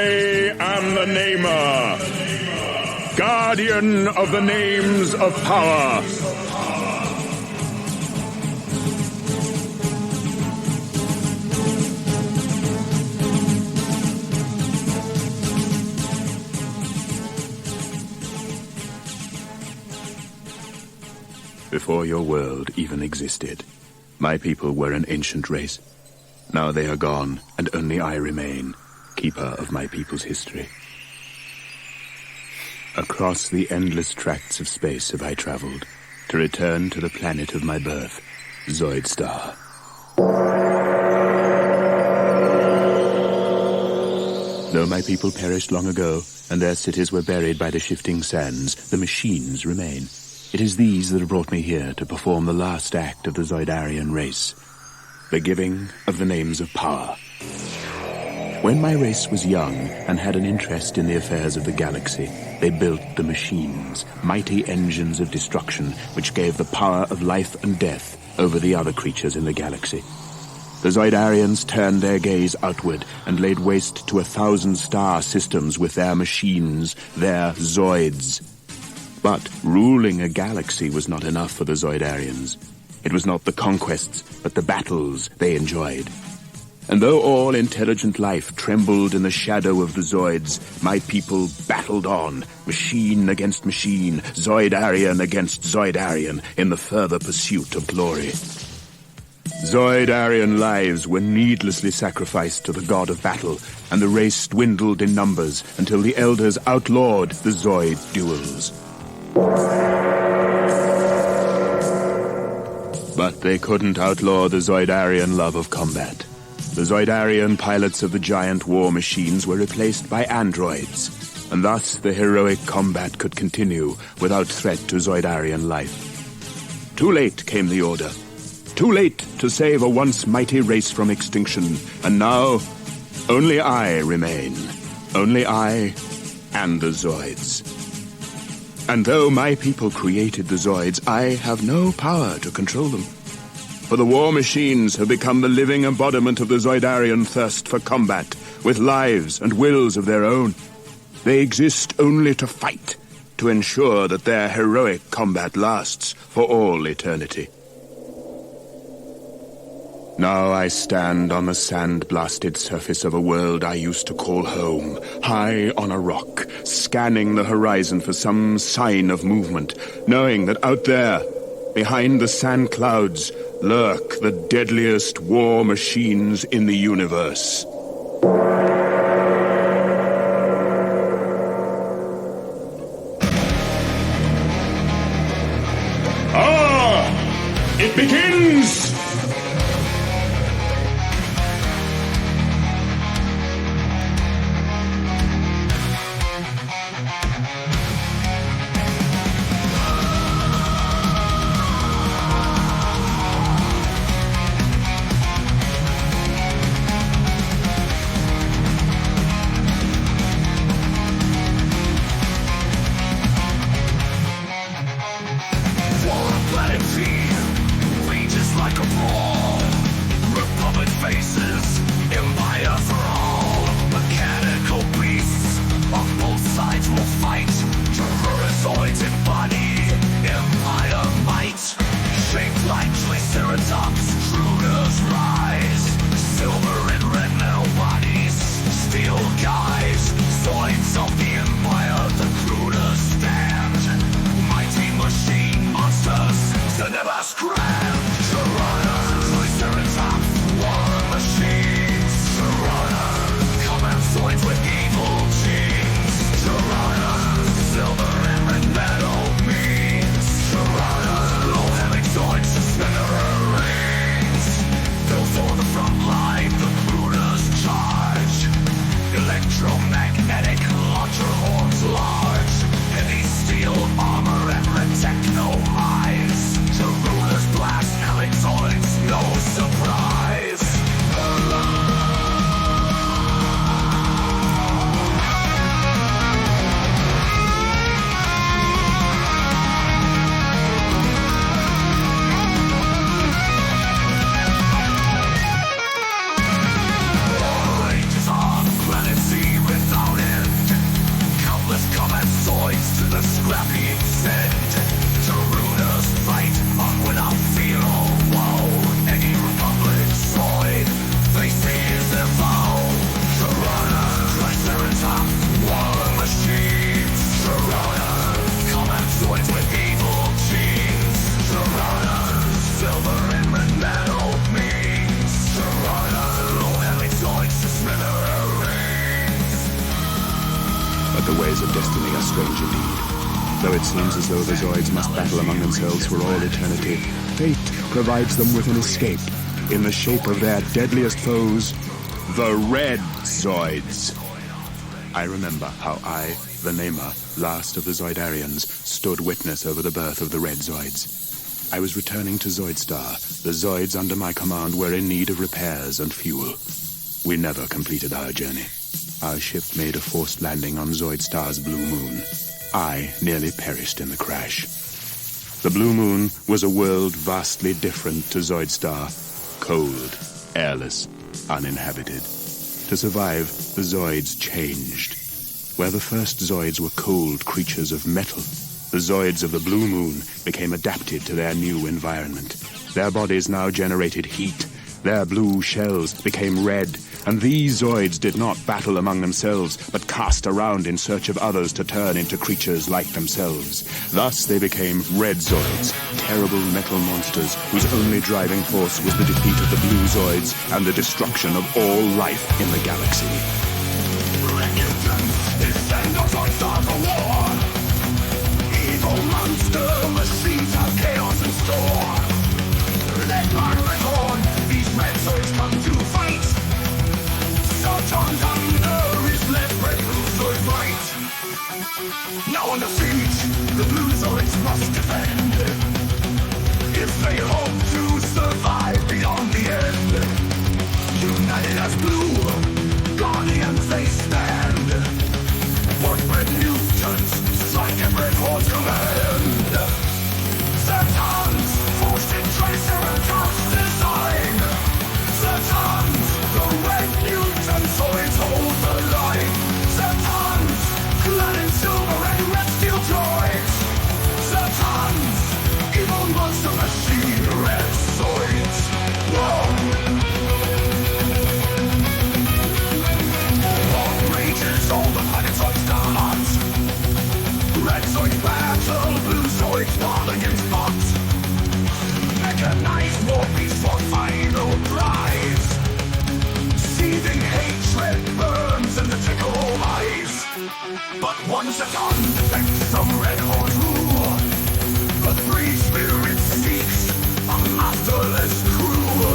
I am the Namer, guardian of the names of power. Before your world even existed, my people were an ancient race. Now they are gone, and only I remain, keeper of my people's history. Across the endless tracts of space have I traveled, to return to the planet of my birth, Zoidstar. Though my people perished long ago, and their cities were buried by the shifting sands, the machines remain. It is these that have brought me here to perform the last act of the Zoidarian race, the giving of the names of power. When my race was young and had an interest in the affairs of the galaxy, they built the machines, mighty engines of destruction which gave the power of life and death over the other creatures in the galaxy. The Zoidarians turned their gaze outward and laid waste to 1,000 star systems with their machines, their Zoids. But ruling a galaxy was not enough for the Zoidarians. It was not the conquests, but the battles they enjoyed. And though all intelligent life trembled in the shadow of the Zoids, my people battled on, machine against machine, Zoidarian against Zoidarian, in the further pursuit of glory. Zoidarian lives were needlessly sacrificed to the god of battle, and the race dwindled in numbers until the elders outlawed the Zoid duels. But they couldn't outlaw the Zoidarian love of combat. The Zoidarian pilots of the giant war machines were replaced by androids, and thus the heroic combat could continue without threat to Zoidarian life. Too late came the order. Too late to save a once mighty race from extinction, and now only I remain. Only I and the Zoids. And though my people created the Zoids, I have no power to control them. For the war machines have become the living embodiment of the Zoidarian thirst for combat, with lives and wills of their own. They exist only to fight, to ensure that their heroic combat lasts for all eternity. Now I stand on the sand-blasted surface of a world I used to call home, high on a rock, scanning the horizon for some sign of movement, knowing that out there, behind the sand clouds, lurk the deadliest war machines in the universe. It begins! The ways of destiny are strange indeed. Though it seems as though the Zoids must battle among themselves for all eternity, fate provides them with an escape in the shape of their deadliest foes, the Red Zoids. I remember how I, the Namer, last of the Zoidarians, stood witness over the birth of the Red Zoids. I was returning to Zoidstar. The Zoids under my command were in need of repairs and fuel. We never completed our journey. Our ship made a forced landing on Zoidstar's blue moon. I nearly perished in the crash. The blue moon was a world vastly different to Zoidstar. Cold, airless, uninhabited. To survive, the Zoids changed. Where the first Zoids were cold creatures of metal, the Zoids of the blue moon became adapted to their new environment. Their bodies now generated heat. Their blue shells became red, and these Zoids did not battle among themselves, but cast around in search of others to turn into creatures like themselves. Thus they became Red Zoids, terrible metal monsters whose only driving force was the defeat of the blue Zoids and the destruction of all life in the galaxy. Descendants on start for war. Evil monster machines have chaos in store. Let my record, these Red Zoids come to fight. Zaton thunder is left red blue Zoid right. Now on the siege, the blue Zoids must defend. If they hope to survive beyond the end, united as blue guardians they stand. What red mutants strike at red horde's command. Zatons forged in Triceratops design. Zatons, the red mutant Zoids hold the line. Zatons, clad in silver and red steel droids. Zatons, evil monster machine, Red Zoids. War rages all the planets on stars. Red Zoids battle, blue Zoids fall against bots. Mechanized war beasts for final prize. Seething hatred burns in the tickle eyes. But one Zaton defects from Red Horde rule. The free spirit seeks a masterless crew.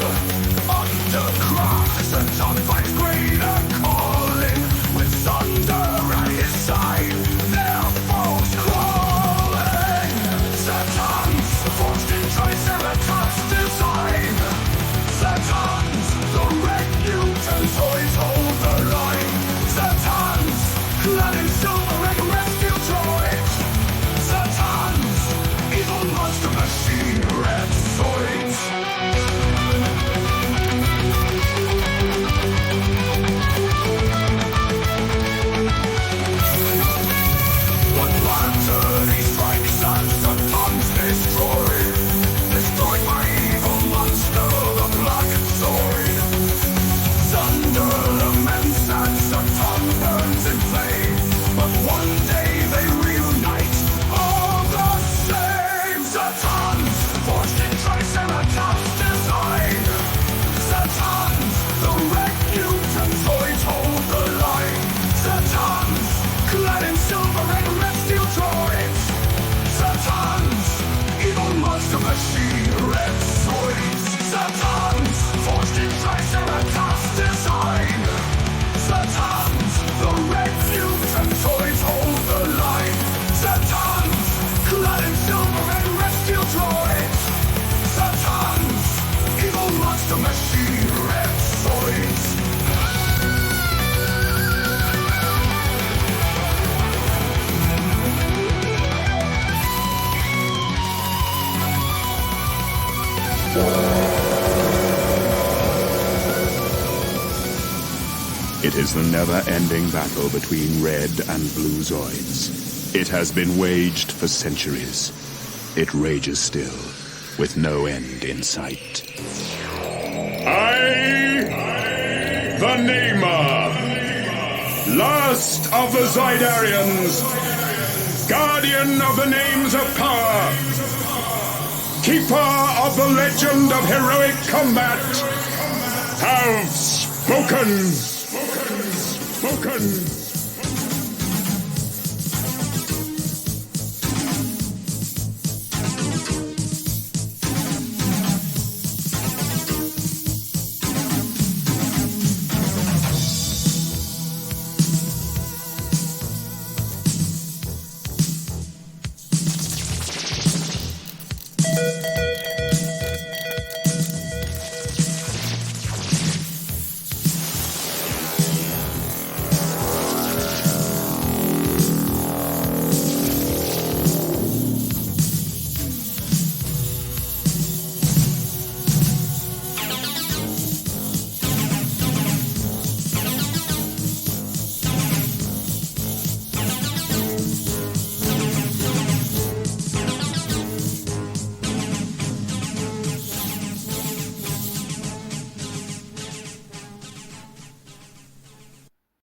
Undercraft, Zaton finds greater calling. With thunder at his side, their foes crawling. Zatons, forged in Triceratops design. Zatons, the red mutant Zoids hold the line. Zatons, clad in silver and red steel droids. Zatons, evil monster machine, Red Zoids. Destroyed by evil monster, the Black Zoid. Thunder laments and Zaton burns in flame. But one day they reunite, all the same. Zatons, forged in Triceratops design. Zatons, the red mutant Zoids hold the line. Zatons, clad in silver and red steel droids. Zatons, evil monster machine, Red Zoids. Zatons, forged in Triceratops design. Zatons, the red mutant Zoids hold the line. Zatons, clad in silver and red steel droids. Zatons, evil monster machine, Red Zoids. It is the never-ending battle between red and blue Zoids. It has been waged for centuries. It rages still, with no end in sight. I, the Namer, last of the Zoidarians, guardian of the names of power, keeper of the legend of heroic combat, have spoken.